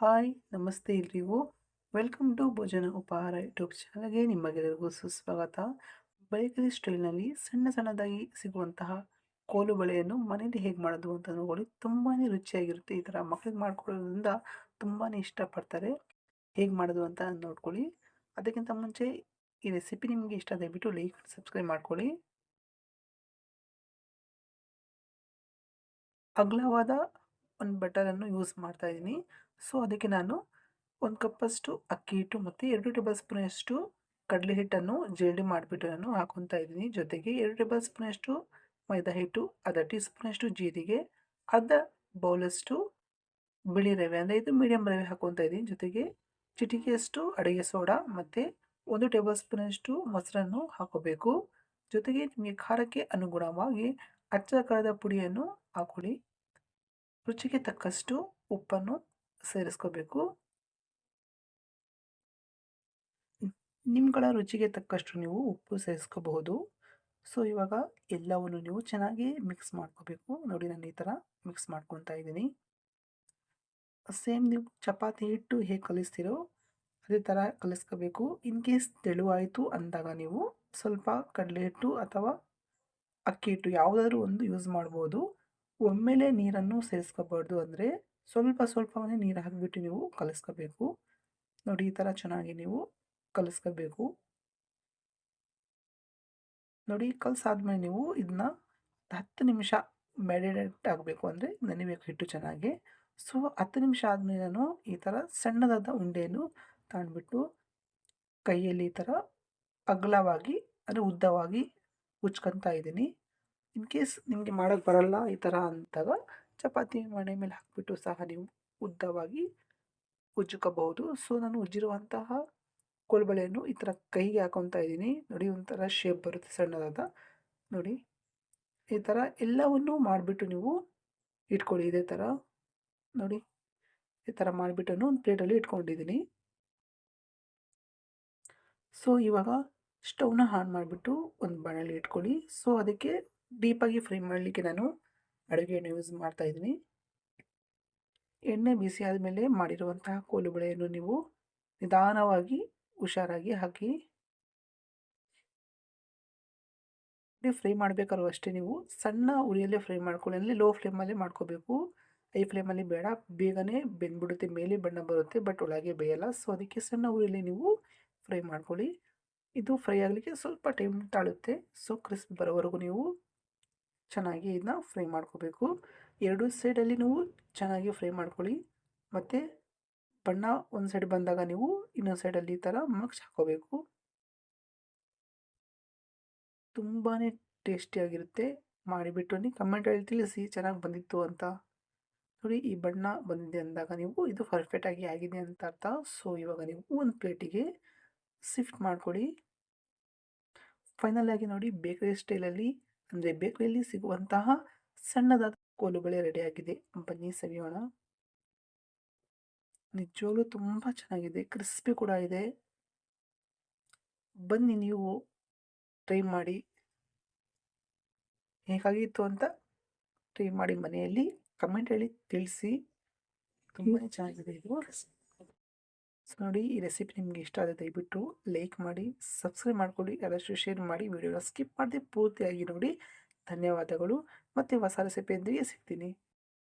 Hi ನಮಸ್ತೆ ಎಲ್ರಿಗೂ. Welcome to ಭೋಜನ ಉಪಹಾರ ಯೂಟ್ಯೂಬ್ ಚಾನಲ್‌ಗೆ ನಿಮಗೆಲ್ಲರಿಗೂ ಸುಸ್ವಾಗತ. ಬೇಕರಿ ಸ್ಟೈಲ್‌ನಲ್ಲಿ ಸಣ್ಣ ಸಣ್ಣದಾಗಿ ಸಿಗುವಂತಹ ಕೋಲು ಬಳೆಯನ್ನು ಮನೇಲಿ ಹೇಗೆ ಮಾಡೋದು ಅಂತ ನೋಡಿ. ತುಂಬಾನೇ ರುಚಿಯಾಗಿರುತ್ತೆ. ಈ ಥರ ಮಕ್ಳಿಗೆ ಮಾಡ್ಕೊಡೋದ್ರಿಂದ ತುಂಬಾನೇ ಇಷ್ಟಪಡ್ತಾರೆ. ಹೇಗೆ ಮಾಡೋದು ಅಂತ ನೋಡ್ಕೊಳ್ಳಿ. ಅದಕ್ಕಿಂತ ಮುಂಚೆ ಈ ರೆಸಿಪಿ ನಿಮಗೆ ಇಷ್ಟ ದಯವಿಟ್ಟು ಲೈಕ್, ಸಬ್ಸ್ಕ್ರೈಬ್ ಮಾಡ್ಕೊಳ್ಳಿ. ಅಗಲವಾದ ಒಂದು ಬಟ್ಟಲನ್ನು ಯೂಸ್ ಮಾಡ್ತಾ ಇದ್ದೀನಿ. ಸೊ ಅದಕ್ಕೆ ನಾನು 1 ಕಪ್ಪಷ್ಟು ಅಕ್ಕಿ ಹಿಟ್ಟು ಮತ್ತು 2 ಟೇಬಲ್ ಸ್ಪೂನಷ್ಟು ಕಡಲೆ ಹಿಟ್ಟನ್ನು ಜರಡಿ ಮಾಡಿಬಿಟ್ಟು ನಾನು ಹಾಕೊತಾ ಇದ್ದೀನಿ. ಜೊತೆಗೆ 2 ಟೇಬಲ್ ಸ್ಪೂನಷ್ಟು ಮೈದಾ ಹಿಟ್ಟು, ಅರ್ಧ ಟೀ ಸ್ಪೂನಷ್ಟು ಜೀರಿಗೆ, ಅರ್ಧ ಬೌಲಷ್ಟು ಬಿಳಿ ರವೆ ಅಂದರೆ ಇದು ಮೀಡಿಯಂ ರವೆ ಹಾಕೊತಾ ಇದ್ದೀನಿ. ಜೊತೆಗೆ ಚಿಟಿಕೆಯಷ್ಟು ಅಡುಗೆ ಸೋಡಾ ಮತ್ತು 1 ಟೇಬಲ್ ಸ್ಪೂನಷ್ಟು ಮೊಸರನ್ನು ಹಾಕೋಬೇಕು. ಜೊತೆಗೆ ನಿಮಗೆ ಖಾರಕ್ಕೆ ಅನುಗುಣವಾಗಿ ಅಚ್ಚ ಖಾರದ ಪುಡಿಯನ್ನು ಹಾಕೊಳ್ಳಿ. ರುಚಿಗೆ ತಕ್ಕಷ್ಟು ಉಪ್ಪನ್ನು ಸೇರಿಸ್ಕೋಬೇಕು. ನಿಮ್ಗಳ ರುಚಿಗೆ ತಕ್ಕಷ್ಟು ನೀವು ಉಪ್ಪು ಸೇರಿಸ್ಕೋಬಹುದು. ಸೊ ಇವಾಗ ಎಲ್ಲವನ್ನು ನೀವು ಚೆನ್ನಾಗಿ ಮಿಕ್ಸ್ ಮಾಡ್ಕೋಬೇಕು. ನೋಡಿ ನಾನು ಈ ಥರ ಮಿಕ್ಸ್ ಮಾಡ್ಕೊತಾ ಇದ್ದೀನಿ. ಸೇಮ್ ನೀವು ಚಪಾತಿ ಹಿಟ್ಟು ಹೇಗೆ ಕಲಿಸ್ತೀರೋ ಅದೇ ಥರ ಕಲಿಸ್ಕೋಬೇಕು. ಇನ್ ಕೇಸ್ ತೆಳುವಾಯಿತು ಅಂದಾಗ ನೀವು ಸ್ವಲ್ಪ ಕಡಲೆ ಹಿಟ್ಟು ಅಥವಾ ಅಕ್ಕಿ ಹಿಟ್ಟು ಯಾವುದಾದ್ರೂ ಒಂದು ಯೂಸ್ ಮಾಡ್ಬೋದು. ಒಮ್ಮೆಲೇ ನೀರನ್ನು ಸೇರಿಸ್ಕೋಬಾರ್ದು. ಅಂದರೆ ಸ್ವಲ್ಪ ಸ್ವಲ್ಪನೇ ನೀರು ಹಾಕಿಬಿಟ್ಟು ನೀವು ಕಲಿಸ್ಕೋಬೇಕು. ನೋಡಿ ಈ ಥರ ಚೆನ್ನಾಗಿ ನೀವು ಕಲಿಸ್ಕೋಬೇಕು. ನೋಡಿ ಕಲಸಾದ್ಮೇಲೆ ನೀವು ಇದನ್ನ 10 ನಿಮಿಷ ಮ್ಯಾರಿನೇಟ್ ಆಗಬೇಕು, ಅಂದರೆ ನೆನೆಬೇಕು ಹಿಟ್ಟು ಚೆನ್ನಾಗಿ. ಸೊ 10 ನಿಮಿಷ ಆದಮೇಲೆ ನಾನು ಈ ಥರ ಸಣ್ಣದಾದ ಉಂಡೆಯನ್ನು ತಗೊಂಡ್ಬಿಟ್ಟು ಕೈಯಲ್ಲಿ ಈ ಥರ ಅಗಲವಾಗಿ ಅಂದರೆ ಉದ್ದವಾಗಿ ಉಜ್ಕೊತಾ ಇದ್ದೀನಿ. ಇನ್ ಕೇಸ್ ನಿಮಗೆ ಮಾಡೋಕ್ಕೆ ಬರಲ್ಲ ಈ ಥರ ಅಂದಾಗ ಚಪಾತಿ ಮಣೆ ಮೇಲೆ ಹಾಕಿಬಿಟ್ಟು ಸಹ ನೀವು ಉದ್ದವಾಗಿ ಉಜ್ಕೋಬಹುದು. ಸೊ ನಾನು ಉಜ್ಜಿರುವಂತಹ ಕೋಲ್ಬಳೆಯನ್ನು ಈ ಥರ ಕೈಗೆ ಹಾಕೊತಾ ಇದ್ದೀನಿ. ನೋಡಿ ಒಂಥರ ಶೇಪ್ ಬರುತ್ತೆ ಸಣ್ಣದಾದ. ನೋಡಿ ಈ ಥರ ಎಲ್ಲವನ್ನೂ ಮಾಡಿಬಿಟ್ಟು ನೀವು ಇಟ್ಕೊಳ್ಳಿ. ಇದೇ ಥರ ನೋಡಿ ಈ ಥರ ಮಾಡಿಬಿಟ್ಟು ಒಂದು ಪ್ಲೇಟಲ್ಲಿ ಇಟ್ಕೊಂಡಿದ್ದೀನಿ. ಸೊ ಇವಾಗ ಸ್ಟವ್ನ ಆನ್ ಮಾಡಿಬಿಟ್ಟು ಒಂದು ಬಾಣಲೆ ಇಟ್ಕೊಳ್ಳಿ. ಸೊ ಅದಕ್ಕೆ ಡೀಪಾಗಿ ಫ್ರೈ ಮಾಡಲಿಕ್ಕೆ ನಾನು ಅಡುಗೆಯನ್ನು ಯೂಸ್ ಮಾಡ್ತಾ ಇದ್ದೀನಿ. ಎಣ್ಣೆ ಬಿಸಿ ಆದಮೇಲೆ ಮಾಡಿರುವಂತಹ ಕೋಲುಬಳೆಯನ್ನು ನೀವು ನಿಧಾನವಾಗಿ ಹುಷಾರಾಗಿ ಹಾಕಿ. ಫ್ರೈ ಮಾಡಬೇಕಾದ್ರೂ ಅಷ್ಟೇ ನೀವು ಸಣ್ಣ ಉರಿಯಲ್ಲೇ ಫ್ರೈ ಮಾಡ್ಕೊಳ್ಳಿ. ಅಂದರೆ ಲೋ ಫ್ಲೇಮಲ್ಲೇ ಮಾಡ್ಕೋಬೇಕು. ಹೈ ಫ್ಲೇಮಲ್ಲಿ ಬೇಡ, ಬೇಗನೆ ಬೆಂದ್ಬಿಡುತ್ತೆ. ಮೇಲೆ ಬಣ್ಣ ಬರುತ್ತೆ ಬಟ್ ಒಳಗೆ ಬೇಯಲ್ಲ. ಸೊ ಅದಕ್ಕೆ ಸಣ್ಣ ಉರಿಯಲ್ಲಿ ನೀವು ಫ್ರೈ ಮಾಡ್ಕೊಳ್ಳಿ. ಇದು ಫ್ರೈ ಆಗಲಿಕ್ಕೆ ಸ್ವಲ್ಪ ಟೈಮ್ ತಾಳುತ್ತೆ. ಸೊ ಕ್ರಿಸ್ಪ್ ಬರೋವರೆಗೂ ನೀವು ಚೆನ್ನಾಗಿ ಇದನ್ನ ಫ್ರೈ ಮಾಡ್ಕೋಬೇಕು. ಎರಡೂ ಸೈಡಲ್ಲಿ ನೀವು ಚೆನ್ನಾಗಿ ಫ್ರೈ ಮಾಡ್ಕೊಳ್ಳಿ. ಮತ್ತು ಬಣ್ಣ ಒಂದು ಸೈಡ್ ಬಂದಾಗ ನೀವು ಇನ್ನೊಂದು ಸೈಡಲ್ಲಿ ಈ ಥರ ಮಗ್ಚ್ ಹಾಕೋಬೇಕು. ತುಂಬಾ ಟೇಸ್ಟಿಯಾಗಿರುತ್ತೆ. ಮಾಡಿಬಿಟ್ಟು ನೀವು ಕಮೆಂಟಲ್ಲಿ ತಿಳಿಸಿ ಚೆನ್ನಾಗಿ ಬಂದಿತ್ತು ಅಂತ. ನೋಡಿ ಈ ಬಣ್ಣ ಬಂದಿದೆ ಅಂದಾಗ ನೀವು ಇದು ಪರ್ಫೆಕ್ಟಾಗಿ ಆಗಿದೆ ಅಂತ ಅರ್ಥ. ಸೊ ಇವಾಗ ನೀವು ಒಂದು ಪ್ಲೇಟಿಗೆ ಶಿಫ್ಟ್ ಮಾಡ್ಕೊಳ್ಳಿ. ಫೈನಲ್ ಆಗಿ ನೋಡಿ ಬೇಕರಿ ಸ್ಟೈಲಲ್ಲಿ, ಅಂದರೆ ಬೇಕರಿಯಲ್ಲಿ ಸಿಗುವಂತಹ ಸಣ್ಣದಾದ ಕೋಲುಬಳೆ ರೆಡಿಯಾಗಿದೆ. ಬನ್ನಿ ಸವಿಯೋಣ. ನಿಜವಾಗ್ಲೂ ತುಂಬ ಚೆನ್ನಾಗಿದೆ, ಕ್ರಿಸ್ಪಿ ಕೂಡ ಇದೆ. ಬನ್ನಿ ನೀವು ಟ್ರೈ ಮಾಡಿ. ಹೇಗಾಗಿತ್ತು ಅಂತ ಟ್ರೈ ಮಾಡಿ ಮನೆಯಲ್ಲಿ ಕಮೆಂಟ್ ಹೇಳಿ ತಿಳಿಸಿ. ತುಂಬಾ ಚೆನ್ನಾಗಿದೆ ಇದು. ಸೊ ನೋಡಿ ಈ ರೆಸಿಪಿ ನಿಮಗೆ ಇಷ್ಟ ಆದರೆ ದಯವಿಟ್ಟು ಲೈಕ್ ಮಾಡಿ, ಸಬ್ಸ್ಕ್ರೈಬ್ ಮಾಡ್ಕೊಳ್ಳಿ, ಆದಷ್ಟು ಶೇರ್ ಮಾಡಿ, ವಿಡಿಯೋನ ಸ್ಕಿಪ್ ಮಾಡದೆ ಪೂರ್ತಿಯಾಗಿ ನೋಡಿ. ಧನ್ಯವಾದಗಳು. ಮತ್ತೆ ಹೊಸ ರೆಸಿಪಿಯೊಂದಿಗೆ ಸಿಗ್ತೀನಿ.